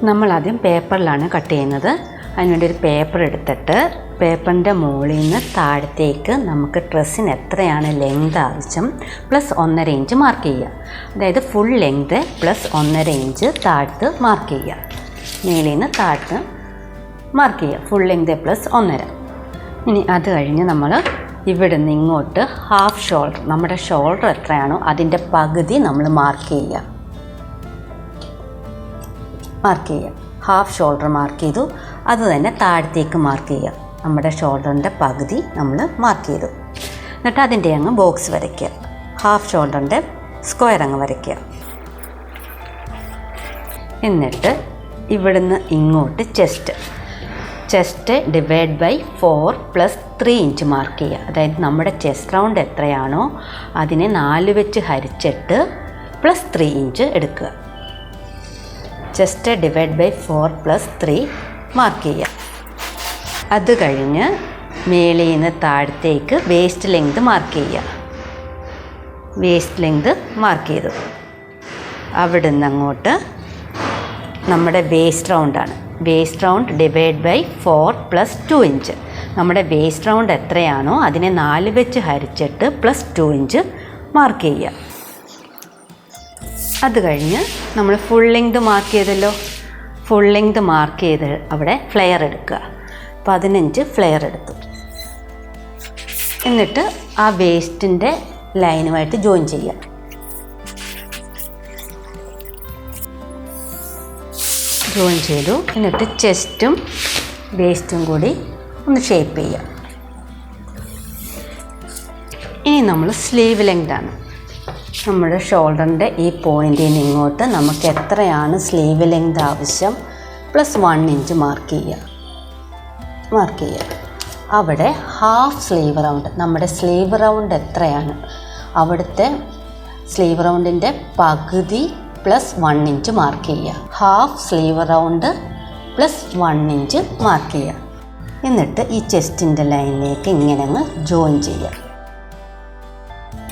നമ്മളാദ്യം പേപ്പറിലാണ് കട്ട് ചെയ്യുന്നത്. അതിനുവേണ്ടി ഒരു പേപ്പർ എടുത്തിട്ട് പേപ്പറിൻ്റെ മുകളിൽ നിന്ന് താഴത്തേക്ക് നമുക്ക് ഡ്രസ്സിന് എത്രയാണ് ലെങ്ത് ആവശ്യം പ്ലസ് 1.5 ഇഞ്ച് മാർക്ക് ചെയ്യുക. അതായത് ഫുൾ ലെങ്ത് പ്ലസ് 1.5 ഇഞ്ച് താഴത്ത് മാർക്ക് ചെയ്യുക. മേളിൽ നിന്ന് താഴത്ത് മാർക്ക് ചെയ്യുക. Full length plus 1.5. ഇനി അത് കഴിഞ്ഞ് നമ്മൾ ഇവിടെ നിന്ന് ഇങ്ങോട്ട് ഹാഫ് ഷോൾഡർ, നമ്മുടെ ഷോൾഡർ എത്രയാണോ അതിൻ്റെ പകുതി നമ്മൾ മാർക്ക് ചെയ്യുക. ഹാഫ് ഷോൾഡർ മാർക്ക് ചെയ്തു. അത് തന്നെ താഴത്തേക്ക് മാർക്ക് ചെയ്യുക. നമ്മുടെ ഷോൾഡറിൻ്റെ പകുതി നമ്മൾ മാർക്ക് ചെയ്തു. എന്നിട്ട് അതിൻ്റെ അങ്ങ് ബോക്സ് വരയ്ക്കുക. ഹാഫ് ഷോൾഡറിൻ്റെ സ്ക്വയർ അങ്ങ് വരയ്ക്കുക. എന്നിട്ട് ഇവിടുന്ന് ഇങ്ങോട്ട് chest divide by 4 plus 3 inch mark ചെയ്യുക. അതായത് നമ്മുടെ ചെസ്റ്റ് റൗണ്ട് എത്രയാണോ അതിനെ 4 വെച്ച് ഹരിച്ചിട്ട് പ്ലസ് 3 ഇഞ്ച് എടുക്കുക. Chest divide by 4 plus 3 mark ചെയ്യുക. അത് കഴിഞ്ഞ് മേളിൽ നിന്ന് താഴത്തേക്ക് വേസ്റ്റ് ലെങ്ത് മാർക്ക് ചെയ്യുക. വേസ്റ്റ് ലെങ്ത് മാർക്ക് ചെയ്തു. അവിടെ നിന്ന് അങ്ങോട്ട് നമ്മുടെ വേസ്റ്റ് റൗണ്ടാണ്. Waist round divide by 4 plus 2 inch. നമ്മുടെ വേസ്റ്റ് റൗണ്ട് എത്രയാണോ അതിനെ 4 വെച്ച് ഹരിച്ചിട്ട് പ്ലസ് 2 ഇഞ്ച് മാർക്ക് ചെയ്യുക. അത് കഴിഞ്ഞ് നമ്മൾ ഫുൾ ലെങ്ത് മാർക്ക് ചെയ്തല്ലോ. ഫുൾ ലെങ്ത് മാർക്ക് ചെയ്ത് അവിടെ ഫ്ലെയർ എടുക്കുക. 15 ഫ്ലെയർ എടുത്തു. എന്നിട്ട് ആ വേസ്റ്റിൻ്റെ ലൈനുമായിട്ട് ജോയിൻ ചെയ്യുക. ജോയിൻ ചെയ്തു. എന്നിട്ട് ചെസ്റ്റും വേസ്റ്റും കൂടി ഒന്ന് ഷേപ്പ് ചെയ്യുക. ഇനി നമ്മൾ സ്ലീവ് ലെങ്താണ്. നമ്മുടെ ഷോൾഡറിൻ്റെ ഈ പോയിൻറ്റിൽ നിന്ന് ഇങ്ങോട്ട് നമുക്ക് എത്രയാണ് സ്ലീവ് ലെങ്ത് ആവശ്യം പ്ലസ് 1 ഇഞ്ച് മാർക്ക് ചെയ്യുക. അവിടെ ഹാഫ് സ്ലീവ് റൗണ്ട്, നമ്മുടെ സ്ലീവ് റൗണ്ട് എത്രയാണ് അവിടുത്തെ സ്ലീവ് റൗണ്ടിൻ്റെ പകുതി പ്ലസ് 1 ഇഞ്ച് മാർക്ക് ചെയ്യുക. Half sleeve round plus 1 inch mark ചെയ്യുക. എന്നിട്ട് ഈ ചെസ്റ്റിൻ്റെ ലൈനിലേക്ക് ഇങ്ങനെ അങ്ങ് ജോയിൻ ചെയ്യുക.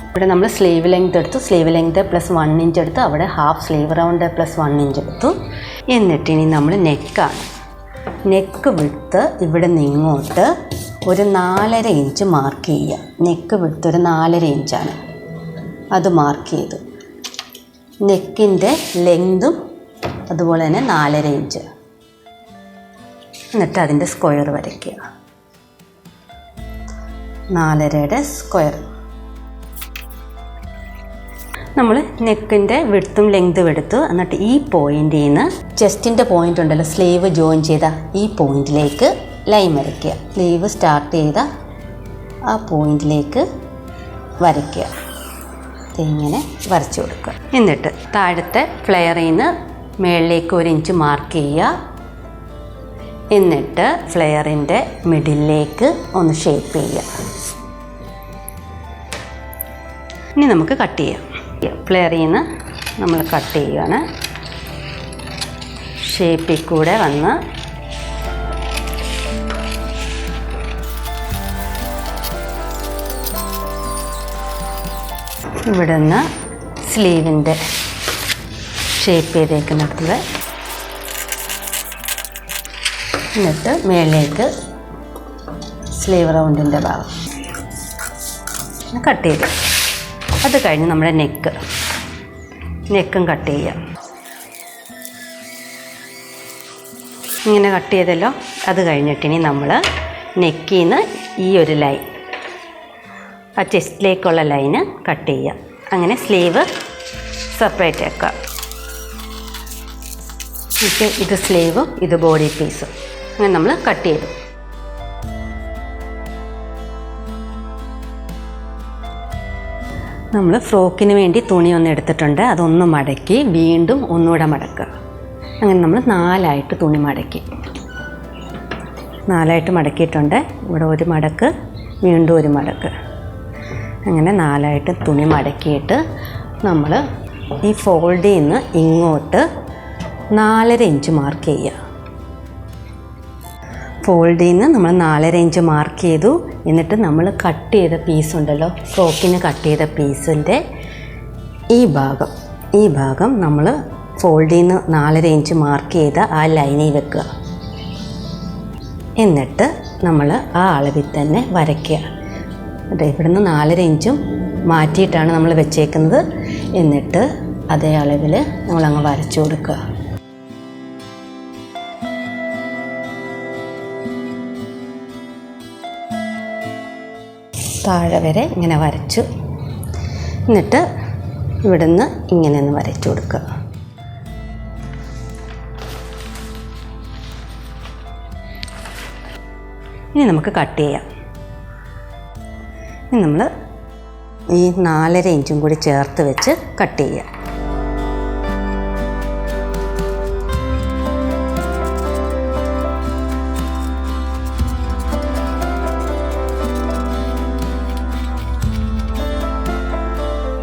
ഇവിടെ നമ്മൾ സ്ലീവ് ലെങ്ത് എടുത്തു. സ്ലീവ് ലെങ്ത് പ്ലസ് 1 ഇഞ്ച് എടുത്തു. അവിടെ half sleeve round plus 1 inch എടുത്തു. എന്നിട്ട് ഇനി നമ്മൾ നെക്കാണ്. നെക്ക് വിട്ട് ഇവിടെ നിന്ന് ഇങ്ങോട്ട് ഒരു 4.5 ഇഞ്ച് മാർക്ക് ചെയ്യുക. നെക്ക് വിട്ട് ഒരു 4.5 ഇഞ്ചാണ്. അത് മാർക്ക് ചെയ്തു. നെക്കിൻ്റെ ലെങ്തും അതുപോലെ തന്നെ 4.5 ഇഞ്ച്. എന്നിട്ട് അതിൻ്റെ സ്ക്വയർ വരയ്ക്കുക. 4.5യുടെ സ്ക്വയർ. നമ്മൾ നെക്കിൻ്റെ വിഡ്ത്തും ലെങ്തും എടുത്തു. എന്നിട്ട് ഈ പോയിൻറ്റിൽ നിന്ന് ചെസ്റ്റിൻ്റെ പോയിൻ്റ് ഉണ്ടല്ലോ, സ്ലീവ് ജോയിൻ ചെയ്ത ഈ പോയിൻറ്റിലേക്ക് ലൈൻ വരയ്ക്കുക. സ്ലീവ് സ്റ്റാർട്ട് ചെയ്ത ആ പോയിൻറ്റിലേക്ക് വരയ്ക്കുക. ഇങ്ങനെ വരച്ചു കൊടുക്കുക. എന്നിട്ട് താഴത്തെ ഫ്ലെയറിൽ നിന്ന് മുകളിലേക്ക് 1 ഇഞ്ച് മാർക്ക് ചെയ്യുക. എന്നിട്ട് ഫ്ലെയറിൻ്റെ മിഡിലേക്ക് ഒന്ന് ഷേപ്പ് ചെയ്യുക. ഇനി നമുക്ക് കട്ട് ചെയ്യാം. ഫ്ലെയറിൽ നിന്ന് നമ്മൾ കട്ട് ചെയ്യുകയാണ്. ഷേപ്പിൽ കൂടെ വന്ന് ഇവിടെ നിന്ന് സ്ലീവിൻ്റെ ഷേപ്പ് ചെയ്തേക്കുന്നിടത്ത് എന്നിട്ട് മേലേക്ക് സ്ലീവ് റൗണ്ടിൻ്റെ ഭാഗം കട്ട് ചെയ്തു. അത് കഴിഞ്ഞ് നമ്മുടെ നെക്കും കട്ട് ചെയ്യാം. ഇങ്ങനെ കട്ട് ചെയ്തല്ലോ. അത് കഴിഞ്ഞിട്ടിനി നമ്മൾ നെക്കിൽ നിന്ന് ഈ ഒരു ലൈൻ, ആ ചെസ്റ്റിലേക്കുള്ള ലൈന് കട്ട് ചെയ്യുക. അങ്ങനെ സ്ലീവ് സെപ്പറേറ്റ് ആക്കുക. ഇത് സ്ലീവും ഇത് ബോഡി പീസും അങ്ങനെ നമ്മൾ കട്ട് ചെയ്തു. നമ്മൾ ഫ്രോക്കിന് വേണ്ടി തുണി ഒന്ന് എടുത്തിട്ടുണ്ട്. അതൊന്ന് മടക്കി വീണ്ടും ഒന്നുകൂടെ മടക്കുക. അങ്ങനെ നമ്മൾ 4ആയിട്ട് തുണി മടക്കി. 4ആയിട്ട് മടക്കിയിട്ടുണ്ട്. ഇവിടെ ഒരു മടക്ക്, വീണ്ടും ഒരു മടക്ക്, അങ്ങനെ 4ആയിട്ട് തുണി മടക്കിയിട്ട് നമ്മൾ ഈ ഫോൾഡിൽ നിന്ന് ഇങ്ങോട്ട് 4.5 ഇഞ്ച് മാർക്ക് ചെയ്യുക. ഫോൾഡിൽ നിന്ന് നമ്മൾ 4.5 ഇഞ്ച് മാർക്ക് ചെയ്തു. എന്നിട്ട് നമ്മൾ കട്ട് ചെയ്ത പീസ് ഉണ്ടല്ലോ, ഫ്രോക്കിന് കട്ട് ചെയ്ത പീസിൻ്റെ ഈ ഭാഗം നമ്മൾ ഫോൾഡിൽ നിന്ന് 4.5 ഇഞ്ച് മാർക്ക് ചെയ്ത ആ ലൈനിൽ വെക്കുക. എന്നിട്ട് നമ്മൾ ആ അളവിൽ തന്നെ വരയ്ക്കുക. ഇവിടുന്ന് 4.5 ഇഞ്ചും മാറ്റിയിട്ടാണ് നമ്മൾ വെച്ചേക്കുന്നത്. എന്നിട്ട് അതേ അളവിൽ നമ്മളങ്ങ് വരച്ചു കൊടുക്കുക. താഴെ വരെ ഇങ്ങനെ വരച്ചു. എന്നിട്ട് ഇവിടുന്ന് ഇങ്ങനെ ഒന്ന് വരച്ചു കൊടുക്കുക. ഇനി നമുക്ക് കട്ട് ചെയ്യാം. ഇനി നമ്മൾ ഈ 4.5 ഇഞ്ചും കൂടി ചേർത്ത് വെച്ച് കട്ട് ചെയ്യുക.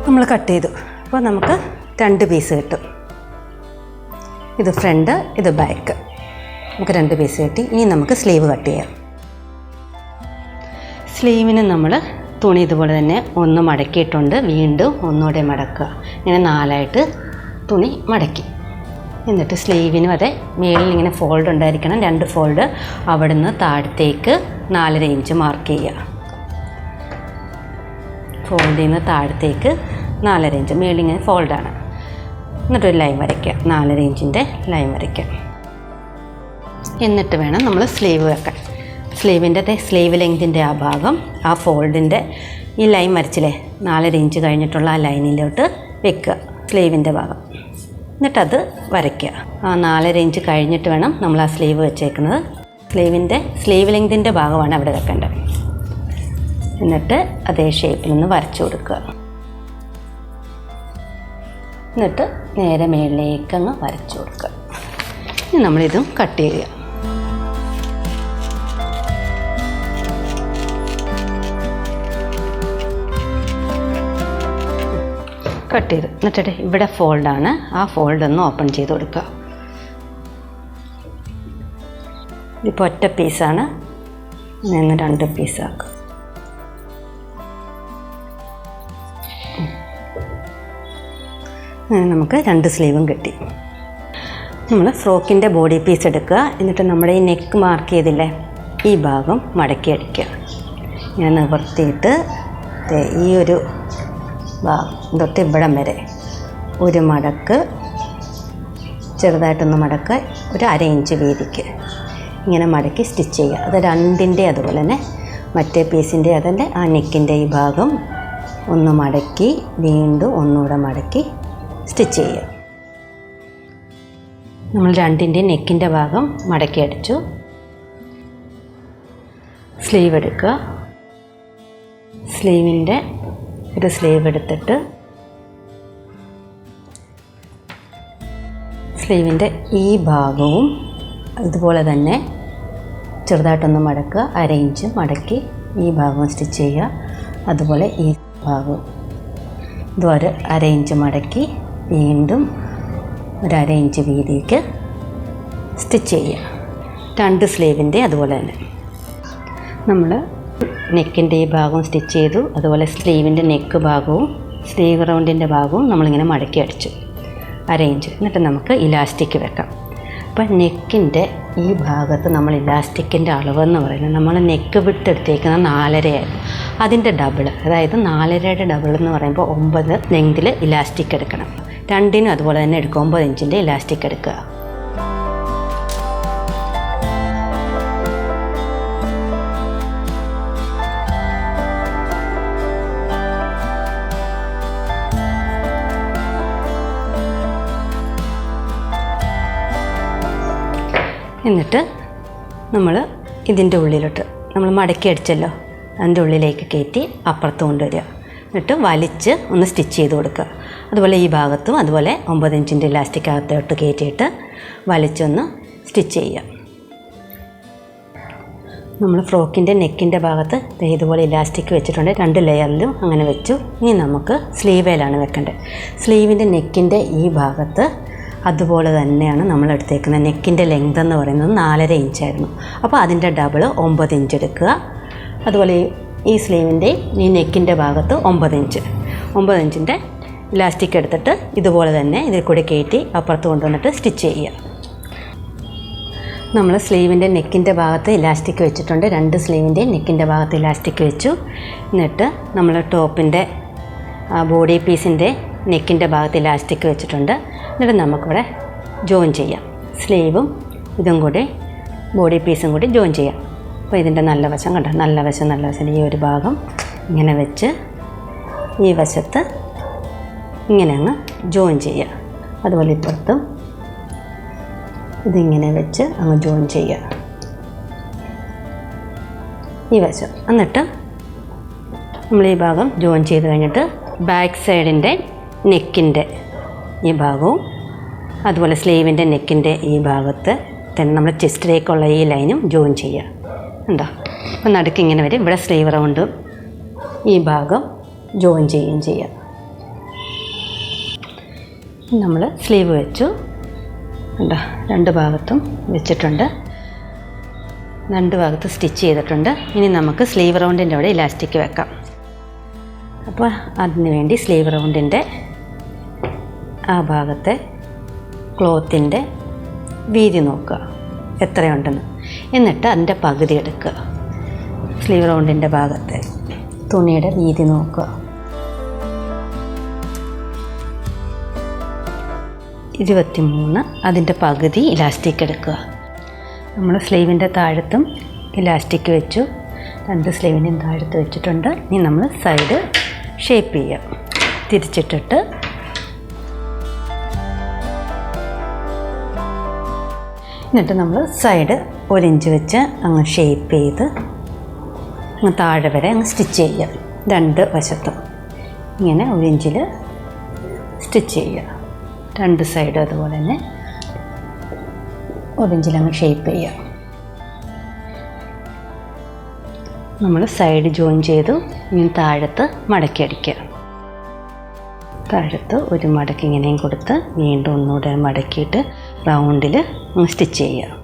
നമ്മൾ കട്ട് ചെയ്തു. അപ്പോൾ നമുക്ക് 2 പീസ് കിട്ടും. ഇത് ഫ്രണ്ട്, ഇത് ബാക്ക്. നമുക്ക് 2 പീസ് കിട്ടി. ഇനി നമുക്ക് സ്ലീവ് കട്ട് ചെയ്യാം. സ്ലീവിന് നമ്മൾ തുണി ഇതുപോലെ തന്നെ ഒന്ന് മടക്കിയിട്ടുണ്ട്. വീണ്ടും ഒന്നുകൂടെ മടക്കുക. ഇങ്ങനെ 4ആയിട്ട് തുണി മടക്കി. എന്നിട്ട് സ്ലീവിനും അതെ മേളിൽ ഇങ്ങനെ ഫോൾഡ് ഉണ്ടായിരിക്കണം. 2 ഫോൾഡ്. അവിടുന്ന് താഴത്തേക്ക് 4.5 ഇഞ്ച് മാർക്ക് ചെയ്യുക. ഫോൾഡിൽ നിന്ന് താഴത്തേക്ക് 4.5 ഇഞ്ച്. മേളിൽ ഇങ്ങനെ ഫോൾഡാണ്. എന്നിട്ടൊരു ലൈൻ വരയ്ക്കുക. 4.5 ഇഞ്ചിൻ്റെ ലൈൻ വരയ്ക്കുക. എന്നിട്ട് വേണം നമ്മൾ സ്ലീവ് വെക്കാൻ. സ്ലീവ് ലെങ്തിൻ്റെ ആ ഭാഗം ആ ഫോൾഡിൻ്റെ ഈ ലൈൻ വരച്ചില്ലേ 4.5 ഇഞ്ച് കഴിഞ്ഞിട്ടുള്ള ആ ലൈനിലോട്ട് വെക്കുക. സ്ലീവിൻ്റെ ഭാഗം. എന്നിട്ടത് വരയ്ക്കുക. ആ 4.5 ഇഞ്ച് കഴിഞ്ഞിട്ട് വേണം നമ്മൾ ആ സ്ലീവ് വെച്ചേക്കുന്നത്. സ്ലീവ് ലെങ്തിൻ്റെ ഭാഗമാണ് അവിടെ വെക്കേണ്ടത്. എന്നിട്ട് അതേ ഷേപ്പിൽ നിന്ന് വരച്ചു കൊടുക്കുക. എന്നിട്ട് നേരെ മേളിലേക്കങ്ങ് വരച്ചു കൊടുക്കുക. ഇനി നമ്മളിതും കട്ട് ചെയ്യുക. കട്ട് ചെയ്ത് എന്നിട്ട് ഇവിടെ ഫോൾഡാണ്. ആ ഫോൾഡൊന്ന് ഓപ്പൺ ചെയ്ത് കൊടുക്കുക. ഇതിപ്പോൾ ഒറ്റ പീസാണ്. നിന്ന് 2 പീസാക്കുക. നമുക്ക് 2 സ്ലീവും കിട്ടി. നമ്മൾ ഫ്രോക്കിൻ്റെ ബോഡി പീസ് എടുക്കുക. എന്നിട്ട് നമ്മുടെ ഈ നെക്ക് മാർക്ക് ചെയ്തില്ലേ ഈ ഭാഗം മടക്കി അടിക്കുക. ഇങ്ങനെ നിവർത്തിയിട്ട് ഈ ഒരു ഭാഗം തൊട്ട് ഇവിടം വരെ ഒരു മടക്ക്, ചെറുതായിട്ടൊന്ന് മടക്കുക. ഒരു 1/2 ഇഞ്ച് വീതിക്ക് ഇങ്ങനെ മടക്കി സ്റ്റിച്ച് ചെയ്യുക. അത് 2ൻ്റെ അതുപോലെ തന്നെ മറ്റേ പീസിൻ്റെ അതിൻ്റെ ആ നെക്കിൻ്റെ ഈ ഭാഗം ഒന്ന് മടക്കി വീണ്ടും ഒന്നുകൂടെ മടക്കി സ്റ്റിച്ച് ചെയ്യുക. നമ്മൾ 2ൻ്റെ നെക്കിൻ്റെ ഭാഗം മടക്കി അടിച്ചു. സ്ലീവ് എടുക്കുക. സ്ലീവിൻ്റെ ഒരു സ്ലീവ് എടുത്തിട്ട് സ്ലീവിൻ്റെ ഈ ഭാഗവും ഇതുപോലെ തന്നെ ചെറുതായിട്ടൊന്ന് മടക്കുക. 1/2 ഇഞ്ച് മടക്കി ഈ ഭാഗവും സ്റ്റിച്ച് ചെയ്യുക. അതുപോലെ ഈ ഭാഗവും ഇതുവരെ 1/2 ഇഞ്ച് മടക്കി വീണ്ടും ഒരു 1/2 ഇഞ്ച് വീതിക്ക് സ്റ്റിച്ച് ചെയ്യുക. 2 സ്ലീവിൻ്റെ അതുപോലെ തന്നെ നമ്മൾ നെക്കിൻ്റെ ഈ ഭാഗവും സ്റ്റിച്ച് ചെയ്തു. അതുപോലെ സ്ലീവിൻ്റെ നെക്ക് ഭാഗവും സ്ലീവ് റൗണ്ടിൻ്റെ ഭാഗവും നമ്മളിങ്ങനെ മടക്കി അടിച്ചു 1/2 ഇഞ്ച്. എന്നിട്ട് നമുക്ക് ഇലാസ്റ്റിക് വെക്കാം. അപ്പോൾ നെക്കിൻ്റെ ഈ ഭാഗത്ത് നമ്മൾ ഇലാസ്റ്റിക്കിൻ്റെ അളവെന്ന് പറയുന്നത് നമ്മൾ നെക്ക് വിട്ടെടുത്തേക്കുന്ന 4.5 ആയിരുന്നു. അതിൻ്റെ ഡബിൾ, അതായത് 4.5യുടെ ഡബിൾ എന്ന് പറയുമ്പോൾ 9 ലെങ്തിൽ ഇലാസ്റ്റിക് എടുക്കണം. 2നും അതുപോലെ തന്നെ എടുക്കുക. 9 ഇഞ്ചിൻ്റെ ഇലാസ്റ്റിക് എടുക്കുക. എന്നിട്ട് നമ്മൾ ഇതിൻ്റെ ഉള്ളിലോട്ട് നമ്മൾ മടക്കി അടിച്ചല്ലോ അതിൻ്റെ ഉള്ളിലേക്ക് കയറ്റി അപ്പുറത്ത് കൊണ്ടുവരിക. എന്നിട്ട് വലിച്ച് ഒന്ന് സ്റ്റിച്ച് ചെയ്ത് കൊടുക്കുക. അതുപോലെ ഈ ഭാഗത്തും അതുപോലെ 9 ഇഞ്ചിൻ്റെ ഇലാസ്റ്റിക് അകത്തോട്ട് കയറ്റിയിട്ട് വലിച്ചൊന്ന് സ്റ്റിച്ച് ചെയ്യുക. നമ്മൾ ഫ്രോക്കിൻ്റെ നെക്കിൻ്റെ ഭാഗത്ത് ഇതുപോലെ ഇലാസ്റ്റിക് വെച്ചിട്ടുണ്ട്. 2 ലെയറിലും അങ്ങനെ വെച്ചു. ഇനി നമുക്ക് സ്ലീവേലാണ് വെക്കേണ്ടത്. സ്ലീവിൻ്റെ നെക്കിൻ്റെ ഈ ഭാഗത്ത് അതുപോലെ തന്നെയാണ് നമ്മൾ എടുത്തേക്കുന്നത്. നെക്കിൻ്റെ ലെങ്ത് എന്ന് പറയുന്നത് 4.5 ഇഞ്ചായിരുന്നു. അപ്പോൾ അതിൻ്റെ ഡബിൾ 9 ഇഞ്ച് എടുക്കുക. അതുപോലെ ഈ സ്ലീവിൻ്റെ ഈ നെക്കിൻ്റെ ഭാഗത്ത് 9 ഇഞ്ച് 9 ഇഞ്ചിൻ്റെ ഇലാസ്റ്റിക് എടുത്തിട്ട് ഇതുപോലെ തന്നെ ഇതിൽ കൂടി കയറ്റി അപ്പുറത്ത് കൊണ്ടുവന്നിട്ട് സ്റ്റിച്ച് ചെയ്യുക. നമ്മൾ സ്ലീവിൻ്റെ നെക്കിൻ്റെ ഭാഗത്ത് ഇലാസ്റ്റിക് വെച്ചിട്ടുണ്ട്. 2 സ്ലീവിൻ്റെയും നെക്കിൻ്റെ ഭാഗത്ത് ഇലാസ്റ്റിക് വെച്ചു. എന്നിട്ട് നമ്മൾ ടോപ്പിൻ്റെ ബോഡി പീസിൻ്റെ നെക്കിൻ്റെ ഭാഗത്ത് ഇലാസ്റ്റിക് വെച്ചിട്ടുണ്ട്. എന്നിട്ട് നമുക്കിവിടെ ജോയിൻ ചെയ്യാം. സ്ലീവും ഇതും കൂടി ബോഡി പീസും കൂടി ജോയിൻ ചെയ്യാം. അപ്പോൾ ഇതിൻ്റെ നല്ല വശം കണ്ടോ, നല്ല വശം ഈ ഒരു ഭാഗം ഇങ്ങനെ വെച്ച് ഈ വശത്ത് ഇങ്ങനെ അങ്ങ് ജോയിൻ ചെയ്യുക. അതുപോലെ ഇപ്പുറത്തും ഇതിങ്ങനെ വെച്ച് അങ്ങ് ജോയിൻ ചെയ്യുക ഈ വശം. എന്നിട്ട് നമ്മൾ ഈ ഭാഗം ജോയിൻ ചെയ്ത് കഴിഞ്ഞിട്ട് ബാക്ക് സൈഡിൻ്റെ നെക്കിൻ്റെ ഈ ഭാഗവും അതുപോലെ സ്ലീവിൻ്റെ നെക്കിൻ്റെ ഈ ഭാഗത്ത് തന്നെ നമ്മൾ ചെസ്റ്റിലേക്കുള്ള ഈ ലൈനും ജോയിൻ ചെയ്യുക. ഉണ്ടോ? അപ്പോൾ നടുക്ക് ഇങ്ങനെ വരും. ഇവിടെ സ്ലീവ് റൗണ്ട് ഈ ഭാഗം ജോയിൻ ചെയ്യുകയും ചെയ്യാം. നമ്മൾ സ്ലീവ് വെച്ചു. ഉണ്ടോ? 2 ഭാഗത്തും വെച്ചിട്ടുണ്ട്. 2 ഭാഗത്ത് സ്റ്റിച്ച് ചെയ്തിട്ടുണ്ട്. ഇനി നമുക്ക് സ്ലീവ് റൗണ്ടിൻ്റെ അവിടെ ഇലാസ്റ്റിക് വെക്കാം. അപ്പോൾ അതിന് വേണ്ടി സ്ലീവ് റൗണ്ടിൻ്റെ ആ ഭാഗത്തെ ക്ലോത്തിൻ്റെ വീതി നോക്കുക എത്രയുണ്ടെന്ന്. എന്നിട്ട് അതിൻ്റെ പകുതി എടുക്കുക. സ്ലീവ് റൗണ്ടിൻ്റെ ഭാഗത്തെ തുണിയുടെ വീതി നോക്കുക. 23. അതിൻ്റെ പകുതി ഇലാസ്റ്റിക് എടുക്കുക. നമ്മൾ സ്ലീവിൻ്റെ താഴത്തും ഇലാസ്റ്റിക് വെച്ചു. 2 സ്ലീവിൻ്റെയും താഴത്ത് വെച്ചിട്ടുണ്ട്. ഇനി നമ്മൾ സൈഡ് ഷേപ്പ് ചെയ്യുക. തിരിച്ചിട്ടിട്ട് എന്നിട്ട് നമ്മൾ സൈഡ് 1 ഇഞ്ച് വെച്ച് അങ്ങ് ഷേപ്പ് ചെയ്ത് അങ്ങ് താഴെ വരെ അങ്ങ് സ്റ്റിച്ച് ചെയ്യുക. 2 വശത്തും ഇങ്ങനെ 1 ഇഞ്ചിൽ സ്റ്റിച്ച് ചെയ്യുക. 2 സൈഡും അതുപോലെ തന്നെ 1 ഇഞ്ചിൽ അങ്ങ് ഷേപ്പ് ചെയ്യുക. നമ്മൾ സൈഡ് ജോയിൻ ചെയ്തു. ഇനി താഴത്ത് മടക്കി അടിക്കുക. താഴത്ത് ഒരു മടക്കി ഇങ്ങനെയും കൊടുത്ത് വീണ്ടും ഒന്നുകൂടെ മടക്കിയിട്ട് റൗണ്ടിൽ സ്റ്റിച്ച് ചെയ്യുക.